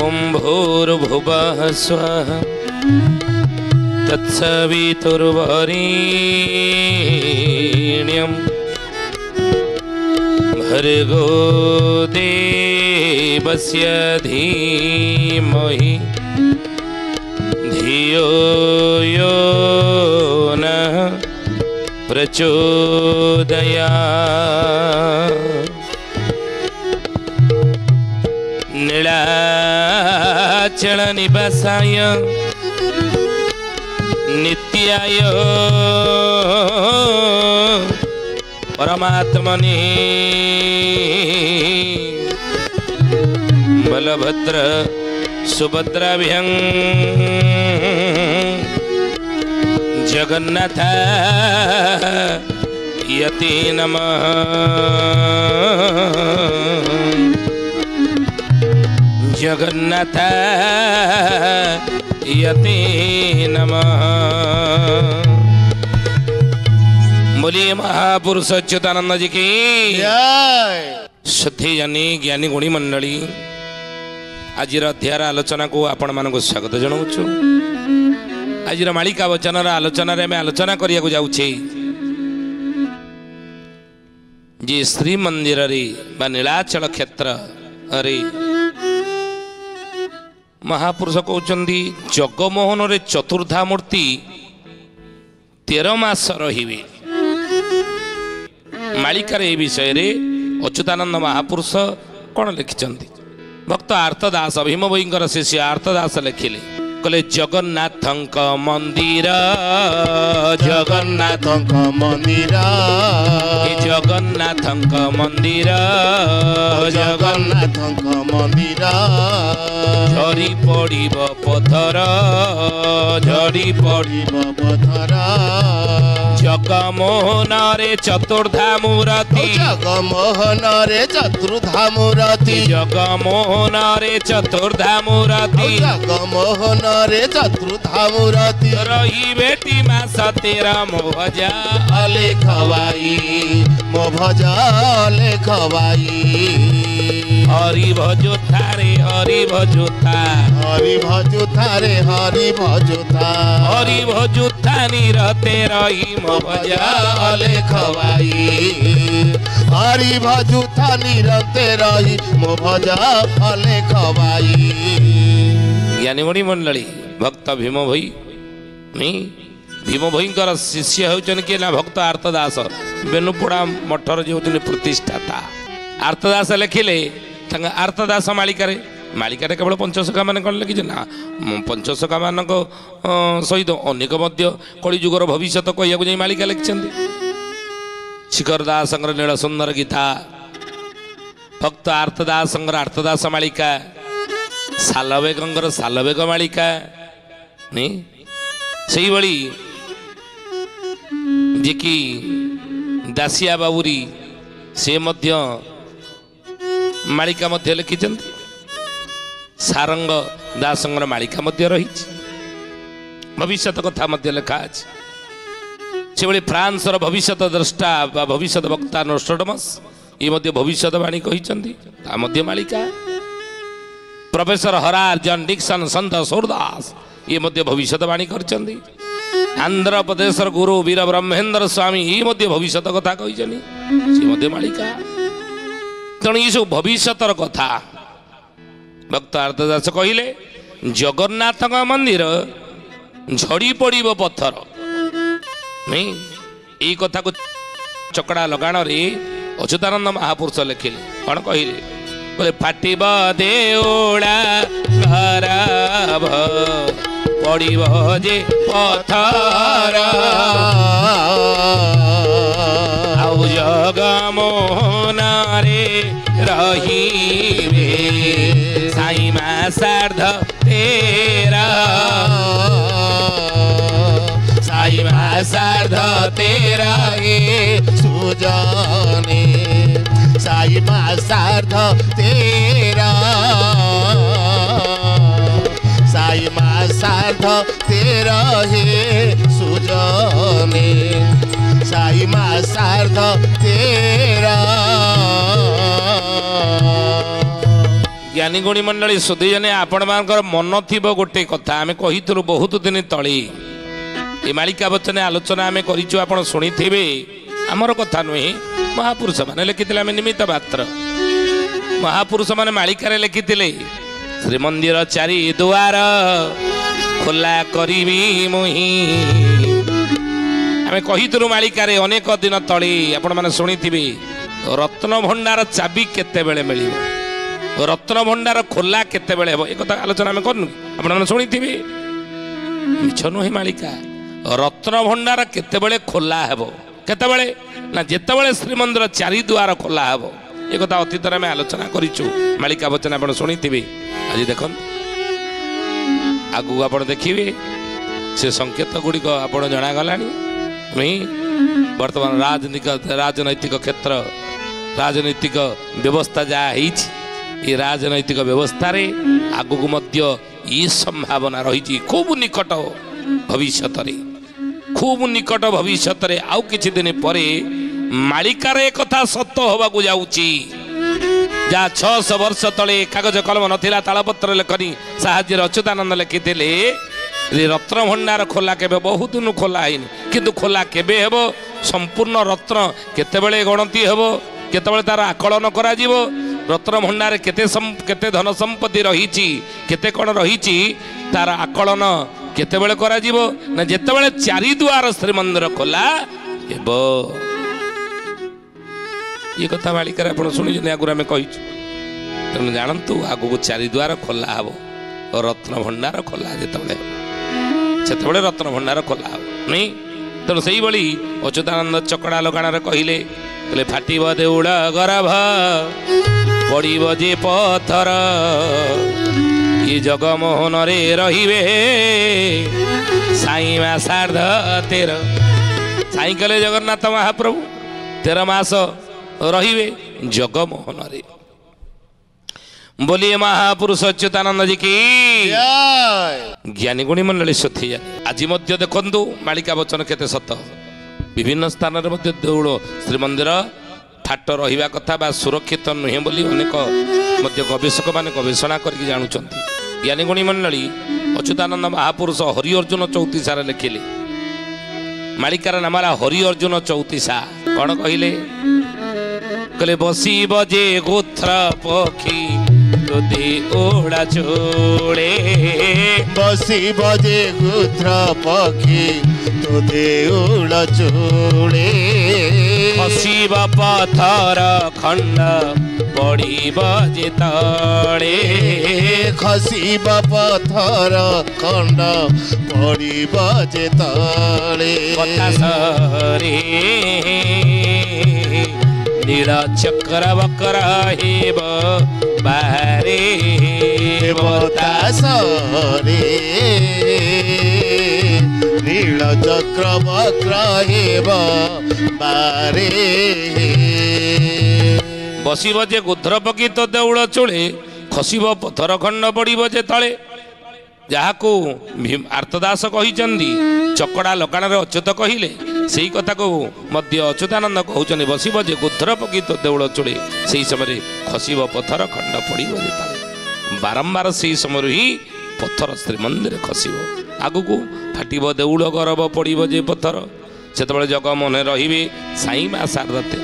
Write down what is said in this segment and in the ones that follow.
ॐ भूर्भुवः स्वः तत्सवितुर्वरेण्यं भर्गो देवस्य धीमहि धियो यो नः प्रचोदयात्। नीलाचल निवासाय नित्याय परमात्मने बलभद्र सुभद्राभ्यां जगन्नाथ यते नमः। जगन्नाथ यते नमः। बोलिए महापुरुष अच्युतानंद जी की श्रद्धेय ज्ञानी गुणी मंडली आज अध्याय आलोचना को आपण मानक स्वागत जनाऊँ। आज मालिका वचन आलोचन आलोचना करिया जाऊे जी श्रीमंदिर बा नीलाचल क्षेत्र अरे महापुरुष कहते जगमोहन रे चतुर्धा मूर्ति 13 मास रहिबे। मालिकार ए विषय रे अच्युतानंद महापुरुष कौन लिखिछन्ति? भक्त आर्तदास भीम भईंकर शिष्य आर्तदास लिखिले कहले जगन्नाथंक मंदिर जगन्नाथंक मंदिर जगन्नाथंक मंदिर जगन्नाथंक मंदिर झरी पड़िब पथर झरी पड़िब पथर जगमोहन रे चतुर्धा मूर्ति जगमोहन रे चतुर्धा मूर्ति जगमोहन रे चतुर्धा मूर्ति जगमोहन रे चतुर्धा मूर्ति रही बेटी मास 13 मो भजा लेखवाई मो भजा लेखवाई हरि भजोथा रे हरि भजोथा हरि भजोथा रे हरि भजोथा हरि भजोथा निरते रही मो भजा लेखवाई हरि भजोथा निरते रही मो भजा लेखवाई। ज्ञानी गुणी मंडली भक्त भीम भई भीम भईंकर शिष्य होचन के ना भक्त आर्तदास बेनुपड़ा मठर जो प्रतिष्ठाता आर्तदास लिखिले आर्तदास मालिकारे मालिकारे केवल पंचसखा मान कौन लिखी ना पंचसखा मान सहित अनेक कलिजुगर भविष्य कहू जा मालिका लिखिं शिखर दास नील सुंदर गीता भक्त आर्तदास आर्तदास मालिका सालवेगर सालवेग मालिका नहीं से भली जे कि दासिया बाबुरी से मध्य मालिका मध्य लिखिं सारंग दासंगर मालिका मध्य रही भविष्य कथा मध्य लिखा अछि। से भली फ्रांस भविष्य द्रष्टा भविष्य वक्ता नोस्ट्राडामस ये मध्य भविष्यवाणी कहिसंती ता मध्य मालिका। प्रोफेसर हरार जॉन डिक्सन संत सूरदास ये मध्य भविष्यवाणी करचंदी। आंध्र प्रदेश गुरु वीर ब्रह्मेंद्र स्वामी ये मध्य भविष्य कथा कहिसनी से मध्य मालिका। तेणु ये सब भविष्यतर कथा भक्त आर्तदास कहले जगन्नाथ मंदिर झड़ी पड़िब पत्थर नहीं ये कथा को चकड़ा लगाण रे अच्युतानंद महापुरुष लिखिले कौन कहले बोले फाटिब देउला खराब पड़िब जे पथर आउ जगमोहन रे रहिबे साई मा सार्ध 13 साई मा सार्ध 13 सुजाने साई मा सार्ध 13 साई मा सार्ध 13 सुजाने साई मा सार्ध 13। ज्ञानी गुणी मंडली सुधीजने आपण मानकर मन थिबो गोटे कथा आमे कहितुरु बहुत दिन तळी ए मालिका वचने आलोचना आमे करिछु आपण सुनिथिबे हमर कथा नुहे महापुरुष माने लिखिथिले आमे निमित्त मात्र महापुरुष माने मालिका रे लिखिथिले श्रीमंदिर चारि द्वार खोला करिबी मुही आमे कहितुरु मालिका रे अनेक दिन तळी आपण माने सुनिथिबे रत्न भंडार चाबी केते बेले मिलिबो रत्न भंडार खोला केते बेले हेबो एक आलोचना आम करनु आपण शुणी मिछ नुहे मालिका रत्न भंडार केते बेले खोला हेबो केते बेले ना जेते बेले श्रीमंदिर चारि द्वार खोला हेबो एक अतीत आम आलोचना करिछु मालिका वचन आपण शुणी आज देखन आगु आपण देखिबे से संकेत गुड़िक आपण जना गलानी वर्तमान राजनैतिक क्षेत्र राजनैतिक व्यवस्था जहाँ ये राजनैतिक व्यवस्था रे आगु मध्य ये संभावना रही खूब निकट भविष्य खूब निकट भविष्य आउ किछि दिन पर मालिकार एक कथा सत्य होगा जाऊँगी जहाँ 600 वर्ष तले कागज कलम नथिला तालपत्र लेखनी साहाଯ୍ୟରେ अच्युतानंद लिखिथिले रत्न भंडार खोला केबे बहुत दिन खोला है किंतु खोला केबे हेबो संपूर्ण रत्न केतेबेले गणति हेबो केतेबेले तार आकलन करा जीवो रत्न भंडार केते धन संपत्ति रही केते कौन रही तार आकलन केतेबेले करा जीवो ना जेतेबेले चारि द्वार श्रीमंदिर खोला हेबो ये कथा मालिकार आपण सुनिजने आगुर आमे कहिछु तेणु जानतु आगु चारि द्वार खोला हेबो रत्न भंडार खोला जेतेबेले सेतेबेले रत्न भंडार खोला हेबो नहीं तेणु से भाई अच्युतानंद चकड़ा लगाण कहले फाटिब देउड़ गरभ पड़ब जे पथर ये जगमोहन रे रहिबे साई मा सार्ध 13 साई कले जगन्नाथ महाप्रभु 13 मास रहिबे जगमोहन रे बोलिए महापुरुष अच्युतानंद जी की ज्ञानी गुणी मंडली सथी आज मध्य देखंतु मालिका वचन केते सत विभिन्न स्थान रे मध्य देउळ श्रीमंदिर फाट रहिबा कथा बा सुरक्षित नुहे बोली अनेक मध्य गवेषक माने गवेषणा करके जानुचंती ज्ञानी गुणी मंडली अच्युतानंद महापुरुष हरि अर्जुन चौतीसार लिखिले मालिकार नामला हरि अर्जुन चौतीसा कौन कहले कहले बसी बजे गोत्र पक्षी तुदे ओड़ा चोड़े बसी बजे गुत्र पक्षी तुदे उड़ा चोड़े खसिब पथर खंड पड़िब जे तड़े खसिब पथर खंड पड़िब जे तड़े कथा सरे नील चक्र वक्र हेब बाहरे बतासरे नील चक्र वक्र हेब बारे बसिब जे गुध्र पकी तो देउड़ चोले खसिब पथर खंड पड़िब जे तले जहाकू आर्तदास कहिचंदी चकड़ा लगाण अच्युत कहले सेई कथा को मध्य अच्युतानंद कहउचनी बसिब जे गुध्र पकी तो देउड़ चोले सेई समय खसिब पथर खंड पड़िब जे तले बारंबार सेई समय ही पथर श्रीमंदिर खसिब आगुकू फाटिब देउड़ गरब पड़िब जे पथर सेतबेले जगमोहन रहिबे साई मा सारदते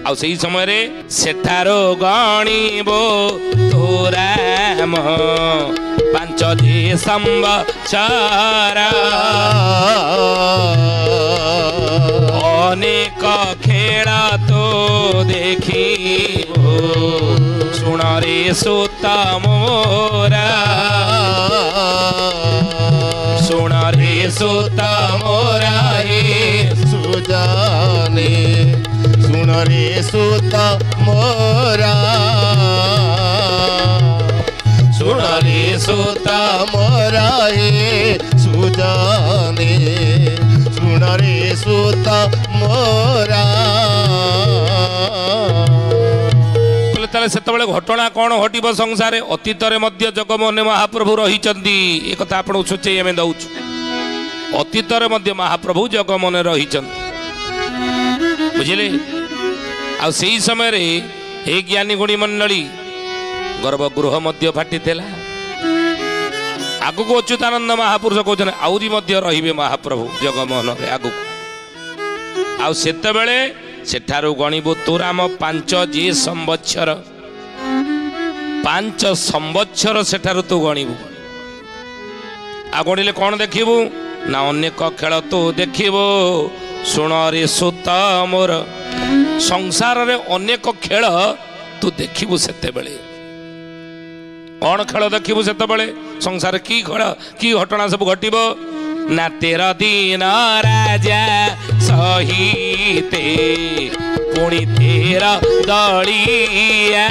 आउ सेई समय रे सेठारो गणिबो तोराम पांच जे संवत्सर अनेक खेल तो देखिबो सुण रे सुत मोरा सुण रे सुत मोरा सुजाने सुन रे सुत मोरा सुन रे सुत मोरा सुजाने सुन रे सुत मोरा सेतबेले घटना कौन घटब संसार अतीत मध्य जगमोहन महाप्रभु रही एक कथा आप सूचे आम दौचु अतीत मध्य महाप्रभु जगमोहन रही बुझे आ से समय रे हे ज्ञानी गुणी मंडली गर्भगृह मध्य फाटी आगु को अच्युतानंद महापुरुष कहते आउरी मध्य रहिबे महाप्रभु जगमोहन रे आगु आउ सेतेबेले सेठारु गणिबु तुराम 5 जी संवत्सर 5 संवत्सर सेठारु तू गणिबु आ गणिले कौन देखिबु ना अनेक खेल तू देखिबु शुण रे सुत मोर संसार रे अनेक खेल तू देखिबु सेतेबेले कौन खेल देखिबु सेतेबेले संसार की खेल की घटना सब घटिबो ना 13 दिन राजा सहिते पुणी 13 दलिया